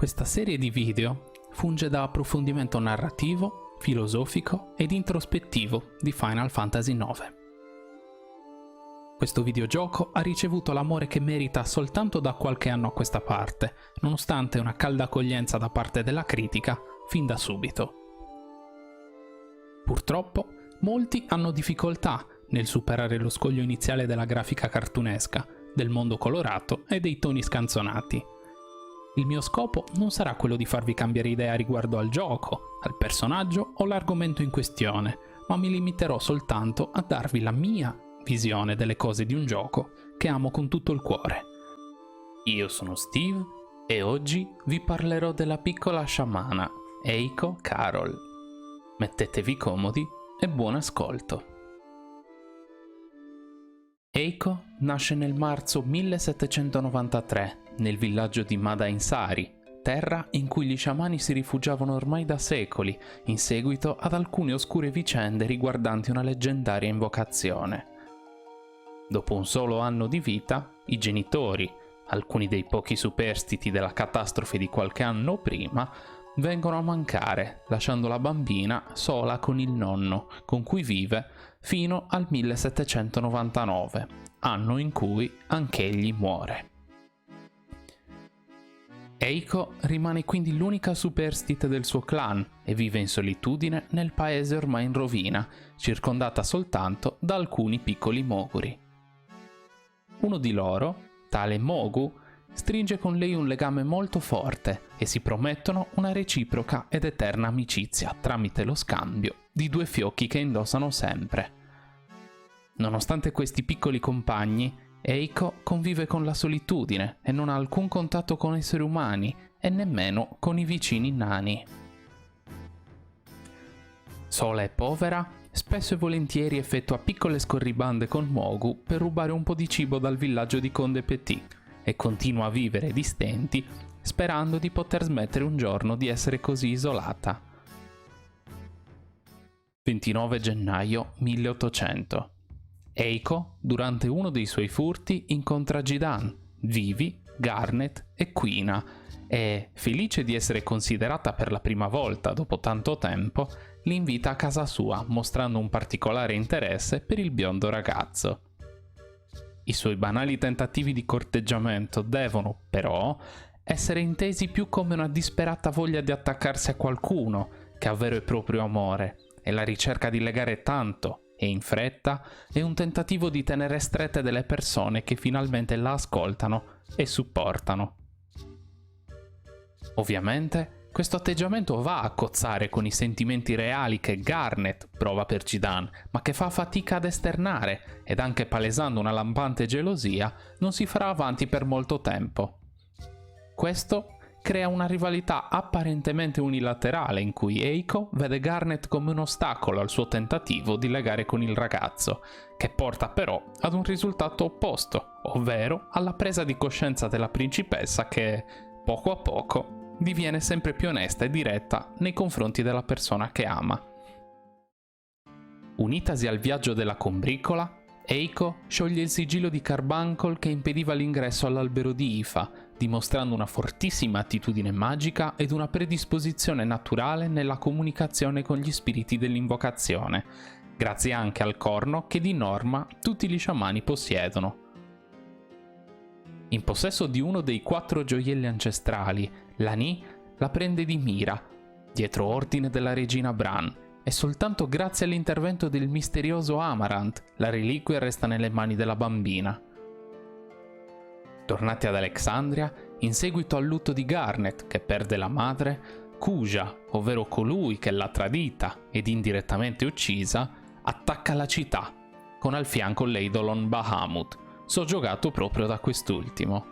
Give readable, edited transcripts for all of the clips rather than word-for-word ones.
Questa serie di video funge da approfondimento narrativo, filosofico ed introspettivo di Final Fantasy IX. Questo videogioco ha ricevuto l'amore che merita soltanto da qualche anno a questa parte, nonostante una calda accoglienza da parte della critica fin da subito. Purtroppo, molti hanno difficoltà nel superare lo scoglio iniziale della grafica cartunesca, del mondo colorato e dei toni scanzonati. Il mio scopo non sarà quello di farvi cambiare idea riguardo al gioco, al personaggio o l'argomento in questione, ma mi limiterò soltanto a darvi la mia visione delle cose di un gioco che amo con tutto il cuore. Io sono Steve e oggi vi parlerò della piccola sciamana Eiko Carol. Mettetevi comodi e buon ascolto. Eiko nasce nel marzo 1793 nel villaggio di Madainsari, terra in cui gli sciamani si rifugiavano ormai da secoli in seguito ad alcune oscure vicende riguardanti una leggendaria invocazione. Dopo un solo anno di vita, i genitori, alcuni dei pochi superstiti della catastrofe di qualche anno prima, vengono a mancare, lasciando la bambina sola con il nonno, con cui vive fino al 1799, anno in cui anch'egli muore. Eiko rimane quindi l'unica superstite del suo clan e vive in solitudine nel paese ormai in rovina, circondata soltanto da alcuni piccoli moguri. Uno di loro, tale Mogu, stringe con lei un legame molto forte e si promettono una reciproca ed eterna amicizia tramite lo scambio di due fiocchi che indossano sempre. Nonostante questi piccoli compagni, Eiko convive con la solitudine e non ha alcun contatto con esseri umani e nemmeno con i vicini nani. Sola e povera, spesso e volentieri effettua piccole scorribande con Mogu per rubare un po' di cibo dal villaggio di Conde Petit e continua a vivere di stenti, sperando di poter smettere un giorno di essere così isolata. 29 gennaio 1800. Eiko, durante uno dei suoi furti, incontra Jidan, Vivi, Garnet e Quina e, felice di essere considerata per la prima volta dopo tanto tempo, li invita a casa sua, mostrando un particolare interesse per il biondo ragazzo. I suoi banali tentativi di corteggiamento devono, però, essere intesi più come una disperata voglia di attaccarsi a qualcuno che a vero e proprio amore, e la ricerca di legare tanto e in fretta è un tentativo di tenere strette delle persone che finalmente la ascoltano e supportano. Ovviamente, questo atteggiamento va a cozzare con i sentimenti reali che Garnet prova per Jidan, ma che fa fatica ad esternare, ed anche palesando una lampante gelosia, non si farà avanti per molto tempo. Questo crea una rivalità apparentemente unilaterale in cui Eiko vede Garnet come un ostacolo al suo tentativo di legare con il ragazzo, che porta però ad un risultato opposto, ovvero alla presa di coscienza della principessa che, poco a poco, diviene sempre più onesta e diretta nei confronti della persona che ama. Unitasi al viaggio della combricola, Eiko scioglie il sigillo di Carbuncle che impediva l'ingresso all'albero di Ifa, dimostrando una fortissima attitudine magica ed una predisposizione naturale nella comunicazione con gli spiriti dell'invocazione, grazie anche al corno che di norma tutti gli sciamani possiedono. In possesso di uno dei 4 gioielli ancestrali, Lani la prende di mira, dietro ordine della regina Bran, e soltanto grazie all'intervento del misterioso Amaranth la reliquia resta nelle mani della bambina. Tornati ad Alexandria, in seguito al lutto di Garnet che perde la madre, Kuja, ovvero colui che l'ha tradita ed indirettamente uccisa, attacca la città, con al fianco l'Eidolon Bahamut, soggiogato proprio da quest'ultimo.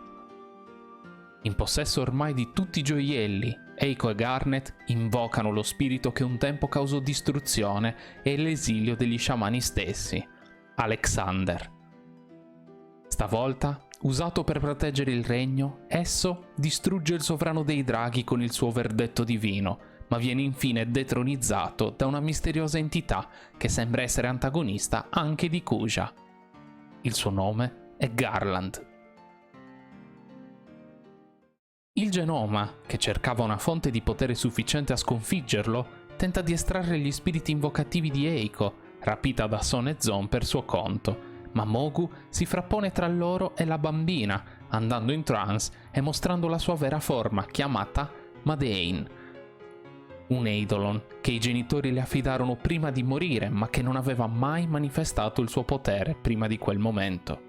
In possesso ormai di tutti i gioielli, Eiko e Garnet invocano lo spirito che un tempo causò distruzione e l'esilio degli sciamani stessi, Alexander. Stavolta, usato per proteggere il regno, esso distrugge il sovrano dei draghi con il suo verdetto divino, ma viene infine detronizzato da una misteriosa entità che sembra essere antagonista anche di Kuja. Il suo nome è Garland. Il genoma, che cercava una fonte di potere sufficiente a sconfiggerlo, tenta di estrarre gli spiriti invocativi di Eiko, rapita da Son e Zon per suo conto, ma Mogu si frappone tra loro e la bambina, andando in trance e mostrando la sua vera forma, chiamata Madain. Un Eidolon che i genitori le affidarono prima di morire, ma che non aveva mai manifestato il suo potere prima di quel momento.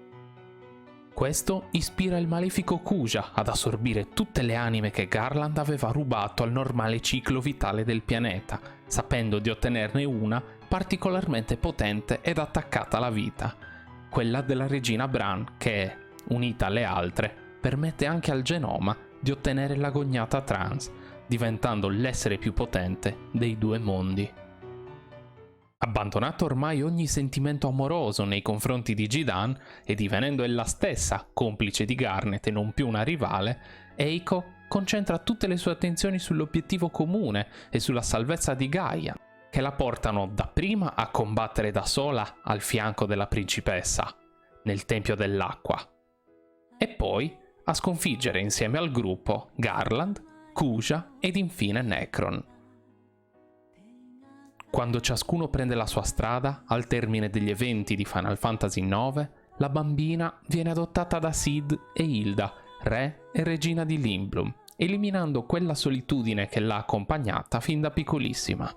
Questo ispira il malefico Kuja ad assorbire tutte le anime che Garland aveva rubato al normale ciclo vitale del pianeta, sapendo di ottenerne una particolarmente potente ed attaccata alla vita, quella della regina Bran, che, unita alle altre, permette anche al genoma di ottenere l'agognata trance, diventando l'essere più potente dei due mondi. Abbandonato ormai ogni sentimento amoroso nei confronti di Jidan e divenendo ella stessa complice di Garnet e non più una rivale, Eiko concentra tutte le sue attenzioni sull'obiettivo comune e sulla salvezza di Gaia, che la portano dapprima a combattere da sola al fianco della principessa, nel Tempio dell'Acqua, e poi a sconfiggere insieme al gruppo Garland, Kuja ed infine Necron. Quando ciascuno prende la sua strada, al termine degli eventi di Final Fantasy IX, la bambina viene adottata da Sid e Hilda, re e regina di Lindblum, eliminando quella solitudine che l'ha accompagnata fin da piccolissima.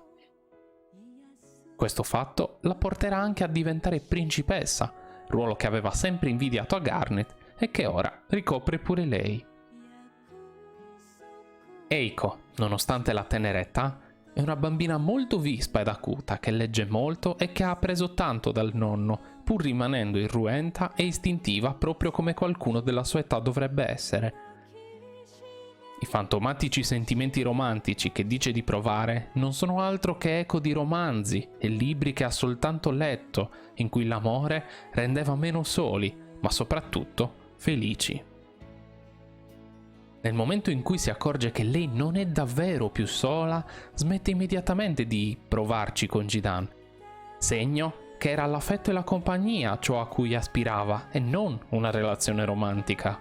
Questo fatto la porterà anche a diventare principessa, ruolo che aveva sempre invidiato a Garnet e che ora ricopre pure lei. Eiko, nonostante la tenera età, è una bambina molto vispa ed acuta che legge molto e che ha appreso tanto dal nonno, pur rimanendo irruenta e istintiva proprio come qualcuno della sua età dovrebbe essere. I fantomatici sentimenti romantici che dice di provare non sono altro che eco di romanzi e libri che ha soltanto letto, in cui l'amore rendeva meno soli, ma soprattutto felici. Nel momento in cui si accorge che lei non è davvero più sola, smette immediatamente di provarci con Jidan, segno che era l'affetto e la compagnia ciò a cui aspirava e non una relazione romantica.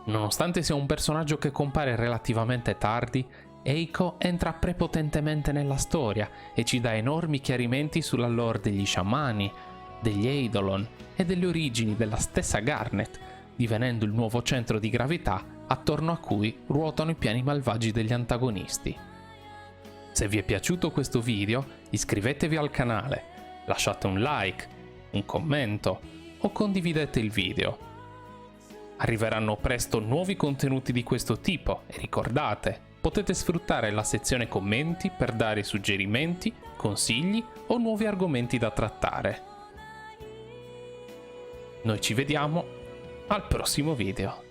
Nonostante sia un personaggio che compare relativamente tardi, Eiko entra prepotentemente nella storia e ci dà enormi chiarimenti sulla lore degli sciamani, degli Eidolon e delle origini della stessa Garnet, divenendo il nuovo centro di gravità attorno a cui ruotano i piani malvagi degli antagonisti. Se vi è piaciuto questo video, iscrivetevi al canale, lasciate un like, un commento o condividete il video. Arriveranno presto nuovi contenuti di questo tipo e ricordate, potete sfruttare la sezione commenti per dare suggerimenti, consigli o nuovi argomenti da trattare. Noi ci vediamo al prossimo video.